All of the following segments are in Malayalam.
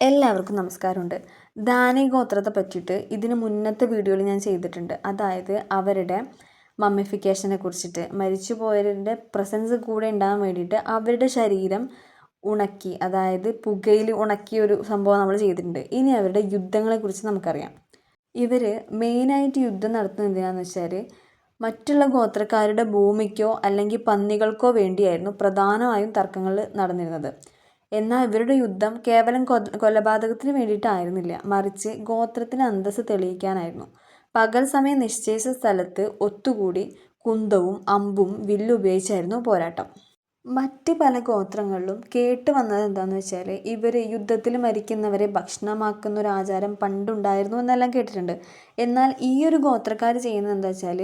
എല്ലാവർക്കും നമസ്കാരമുണ്ട്. ദാനി ഗോത്രത്തെ പറ്റിയിട്ട് ഇതിന് മുന്നത്തെ വീഡിയോയിൽ ഞാൻ ചെയ്തിട്ടുണ്ട്. അതായത് അവരുടെ മമ്മിഫിക്കേഷനെ കുറിച്ചിട്ട്, മരിച്ചുപോയവരുടെ പ്രസൻസ് കൂടെ ഉണ്ടാകാൻ വേണ്ടിയിട്ട് അവരുടെ ശരീരം ഉണക്കി, അതായത് പുകയിൽ ഉണക്കിയൊരു സംഭവം നമ്മൾ ചെയ്തിട്ടുണ്ട്. ഇനി അവരുടെ യുദ്ധങ്ങളെക്കുറിച്ച് നമുക്കറിയാം. ഇവർ മെയിനായിട്ട് യുദ്ധം നടത്തുന്നത് എന്തിനാണെന്ന് വെച്ചാൽ മറ്റുള്ള ഗോത്രക്കാരുടെ ഭൂമിക്കോ അല്ലെങ്കിൽ പന്നികൾക്കോ വേണ്ടിയായിരുന്നു പ്രധാനമായും തർക്കങ്ങൾ നടന്നിരുന്നത്. എന്നാൽ ഇവരുടെ യുദ്ധം കേവലം കൊലപാതകത്തിന് വേണ്ടിയിട്ടായിരുന്നില്ല, മറിച്ച് ഗോത്രത്തിന് അന്തസ്സ് തെളിയിക്കാനായിരുന്നു. പകൽ സമയം നിശ്ചയിച്ച സ്ഥലത്ത് ഒത്തുകൂടി കുന്തവും അമ്പും വില്ലും ഉപയോഗിച്ചായിരുന്നു പോരാട്ടം. മറ്റ് പല ഗോത്രങ്ങളിലും കേട്ട് വന്നത് എന്താണെന്ന് വെച്ചാൽ ഇവർ യുദ്ധത്തിൽ മരിക്കുന്നവരെ ഭക്ഷണമാക്കുന്ന ഒരു ആചാരം പണ്ടുണ്ടായിരുന്നു എന്നെല്ലാം കേട്ടിട്ടുണ്ട്. എന്നാൽ ഈ ഒരു ഗോത്രക്കാർ ചെയ്യുന്നത് എന്താ വെച്ചാൽ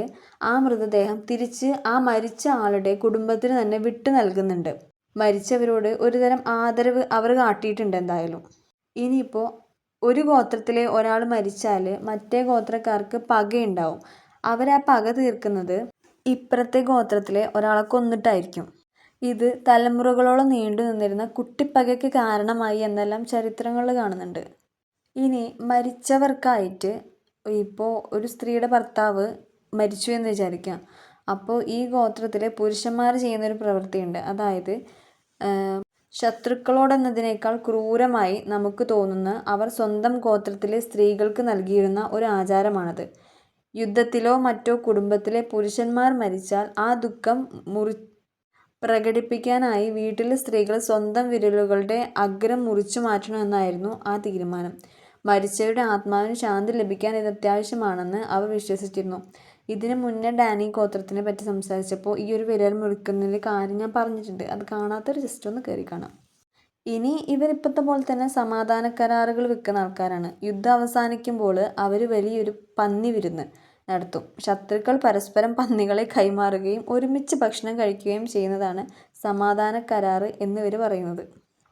ആ മൃതദേഹം തിരിച്ച് ആ മരിച്ച ആളുടെ കുടുംബത്തിന് തന്നെ വിട്ടു നൽകുന്നുണ്ട്. മരിച്ചവരോട് ഒരുതരം ആദരവ് അവർ കാട്ടിയിട്ടുണ്ട് എന്തായാലും. ഇനിയിപ്പോൾ ഒരു ഗോത്രത്തിലെ ഒരാൾ മരിച്ചാൽ മറ്റേ ഗോത്രക്കാർക്ക് പകയുണ്ടാവും. അവരാ പക തീർക്കുന്നത് ഇപ്പുറത്തെ ഗോത്രത്തിലെ ഒരാളെ കൊന്നിട്ടായിരിക്കും. ഇത് തലമുറകളോളം നീണ്ടു നിന്നിരുന്ന കുട്ടിപ്പകയ്ക്ക് കാരണമായി എന്നെല്ലാം ചരിത്രങ്ങളിൽ കാണുന്നുണ്ട്. ഇനി മരിച്ചവർക്കായിട്ട് ഇപ്പോൾ ഒരു സ്ത്രീയുടെ ഭർത്താവ് മരിച്ചു എന്ന് വിചാരിക്കാം. അപ്പോൾ ഈ ഗോത്രത്തിലെ പുരുഷന്മാർ ചെയ്യുന്നൊരു പ്രവൃത്തിയുണ്ട്. അതായത് ശത്രുക്കളോടെന്നതിനേക്കാൾ ക്രൂരമായി നമുക്ക് തോന്നുന്ന അവർ സ്വന്തം ഗോത്രത്തിലെ സ്ത്രീകൾക്ക് നൽകിയിരുന്ന ഒരു ആചാരമാണത്. യുദ്ധത്തിലോ മറ്റോ കുടുംബത്തിലെ പുരുഷന്മാർ മരിച്ചാൽ ആ ദുഃഖം പ്രകടിപ്പിക്കാനായി വീട്ടിലെ സ്ത്രീകൾ സ്വന്തം വിരലുകളുടെ അഗ്രം മുറിച്ചു മാറ്റണമെന്നായിരുന്നു ആ തീരുമാനം. മരിച്ചവരുടെ ആത്മാവിന് ശാന്തി ലഭിക്കാൻ ഇത് അത്യാവശ്യമാണെന്ന് അവർ വിശ്വസിച്ചിരുന്നു. ഇതിനു മുന്നേ ഡാനി ഗോത്രത്തിനെ പറ്റി സംസാരിച്ചപ്പോൾ ഈ ഒരു വിരൽ മുറിക്കുന്നതിൻ്റെ കാര്യം ഞാൻ പറഞ്ഞിട്ടുണ്ട്. അത് കാണാത്തൊരു ജസ്റ്റ് ഒന്ന് കയറി കാണാം. ഇനി ഇവരിപ്പോഴത്തെ പോലെ തന്നെ സമാധാന കരാറുകൾ വെക്കുന്ന ആൾക്കാരാണ്. യുദ്ധം അവസാനിക്കുമ്പോൾ അവർ വലിയൊരു പന്നി വിരുന്ന് നടത്തും. ശത്രുക്കൾ പരസ്പരം പന്നികളെ കൈമാറുകയും ഒരുമിച്ച് ഭക്ഷണം കഴിക്കുകയും ചെയ്യുന്നതാണ് സമാധാന കരാറ് എന്നിവർ പറയുന്നത്.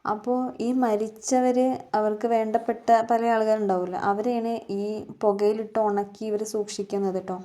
അപ്പോൾ ഈ മരിച്ചവർ അവർക്ക് വേണ്ടപ്പെട്ട പല ആൾക്കാരുണ്ടാവില്ല, അവരെയാണ് ഈ പുകയിലിട്ട് ഉണക്കി ഇവർ സൂക്ഷിക്കുന്നത് കേട്ടോ.